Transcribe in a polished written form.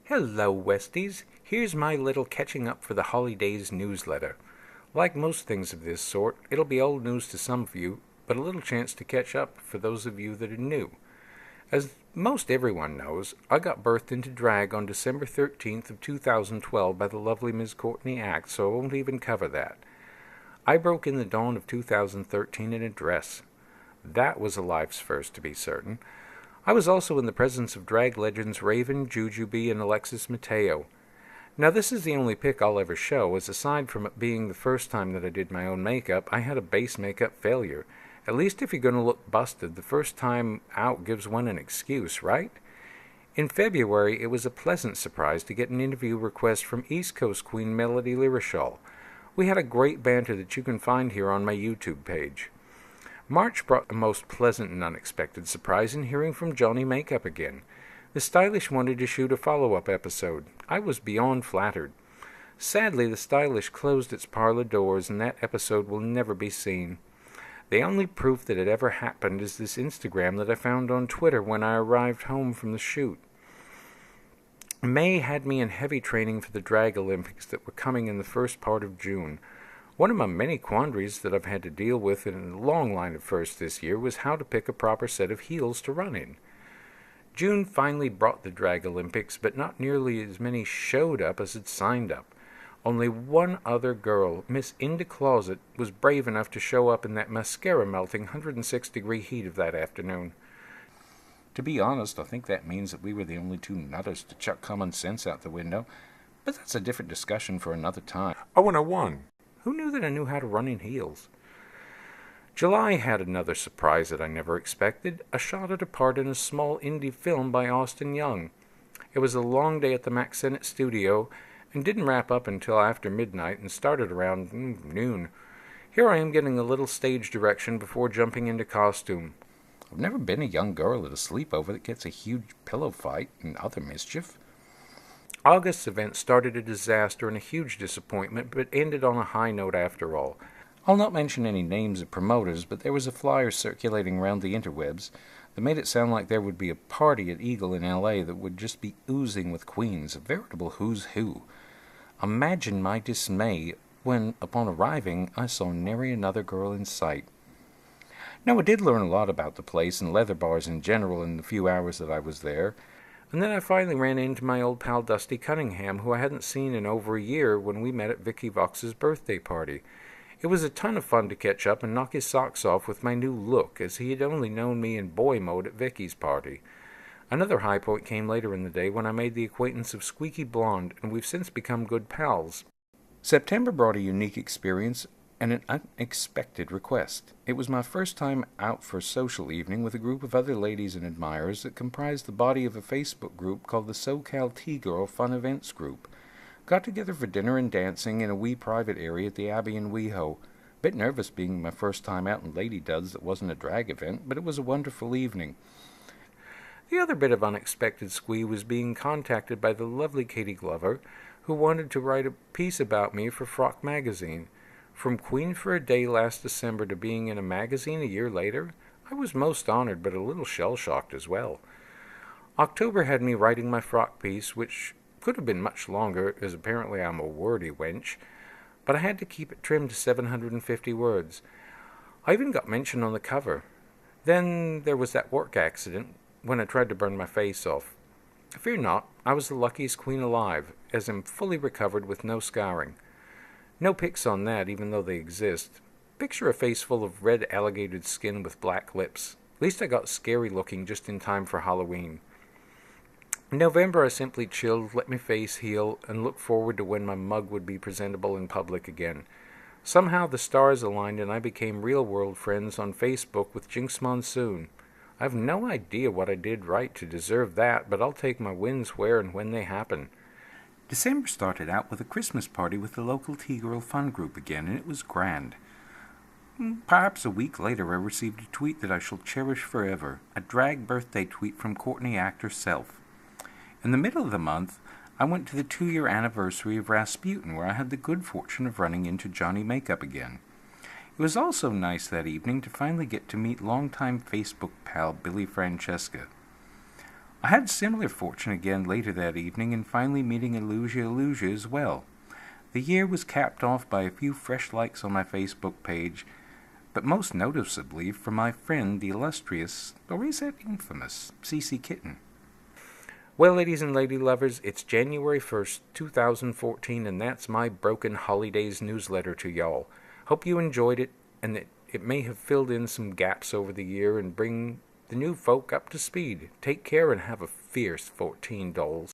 Hello, Westies. Here's my little catching up for the holidays newsletter. Like most things of this sort, it'll be old news to some of you, but a little chance to catch up for those of you that are new. As most everyone knows, I got birthed into drag on December 13th of 2012 by the lovely Ms. Courtney Act, so I won't even cover that. I broke in the dawn of 2013 in a dress. That was a life's first, to be certain. I was also in the presence of drag legends Raven, Jujubee, and Alexis Mateo. Now, this is the only pic I'll ever show, as aside from it being the first time that I did my own makeup, I had a base makeup failure. At least if you're going to look busted, the first time out gives one an excuse, right? In February, it was a pleasant surprise to get an interview request from East Coast Queen Melody Lirishol. We had a great banter that you can find here on my YouTube page. March brought a most pleasant and unexpected surprise in hearing from Johnny Makeup again. The Stylish wanted to shoot a follow-up episode. I was beyond flattered. Sadly, the Stylish closed its parlor doors, and that episode will never be seen. The only proof that it ever happened is this Instagram that I found on Twitter when I arrived home from the shoot. May had me in heavy training for the Drag Olympics that were coming in the first part of June. One of my many quandaries that I've had to deal with in a long line of firsts this year was how to pick a proper set of heels to run in. June finally brought the Drag Olympics, but not nearly as many showed up as had signed up. Only one other girl, Miss Inda Closet, was brave enough to show up in that mascara-melting 106-degree heat of that afternoon. To be honest, I think that means that we were the only two nutters to chuck common sense out the window, but that's a different discussion for another time. Oh, and I won. Who knew that I knew how to run in heels? July had another surprise that I never expected, a shot at a part in a small indie film by Austin Young. It was a long day at the Mac Sennett studio, and didn't wrap up until after midnight and started around noon. Here I am getting a little stage direction before jumping into costume. I've never been a young girl at a sleepover that gets a huge pillow fight and other mischief. August's event started a disaster and a huge disappointment, but ended on a high note after all. I'll not mention any names of promoters, but there was a flyer circulating around the interwebs that made it sound like there would be a party at Eagle in L.A. that would just be oozing with queens, a veritable who's who. Imagine my dismay when, upon arriving, I saw nary another girl in sight. Now, I did learn a lot about the place and leather bars in general in the few hours that I was there. And then I finally ran into my old pal Dusty Cunningham, who I hadn't seen in over a year when we met at Vicky Vox's birthday party. It was a ton of fun to catch up and knock his socks off with my new look, as he had only known me in boy mode at Vicky's party. Another high point came later in the day when I made the acquaintance of Squeaky Blonde, and we've since become good pals. September brought a unique experience and an unexpected request. It was my first time out for a social evening with a group of other ladies and admirers that comprised the body of a Facebook group called the SoCal T-Girl Fun Events Group. Got together for dinner and dancing in a wee private area at the Abbey in WeHo. Bit nervous being my first time out in lady duds that wasn't a drag event, but it was a wonderful evening. The other bit of unexpected squee was being contacted by the lovely Katie Glover, who wanted to write a piece about me for Frock magazine. From Queen for a Day last December to being in a magazine a year later, I was most honored but a little shell-shocked as well. October had me writing my frock piece, which could have been much longer, as apparently I'm a wordy wench, but I had to keep it trimmed to 750 words. I even got mentioned on the cover. Then there was that work accident when I tried to burn my face off. Fear not, I was the luckiest queen alive, as I'm fully recovered with no scarring. No pics on that, even though they exist. Picture a face full of red alligator skin with black lips. At least I got scary looking just in time for Halloween. In November I simply chilled, let my face heal, and looked forward to when my mug would be presentable in public again. Somehow the stars aligned and I became real-world friends on Facebook with Jinx Monsoon. I have no idea what I did right to deserve that, but I'll take my wins where and when they happen. December started out with a Christmas party with the local T-Girl Fun Group again, and it was grand. Perhaps a week later I received a tweet that I shall cherish forever, a drag birthday tweet from Courtney Act herself. In the middle of the month, I went to the 2-year anniversary of Rasputin, where I had the good fortune of running into Johnny Makeup again. It was also nice that evening to finally get to meet longtime Facebook pal Billy Francesca. I had similar fortune again later that evening in finally meeting Illusia as well. The year was capped off by a few fresh likes on my Facebook page, but most noticeably from my friend the illustrious, or is it infamous, CC Kitten. Well, ladies and lady lovers, it's January 1st, 2014, and that's my Broken Holidays newsletter to y'all. Hope you enjoyed it, and that it may have filled in some gaps over the year and bring the new folk up to speed. Take care and have a fierce 14, dolls.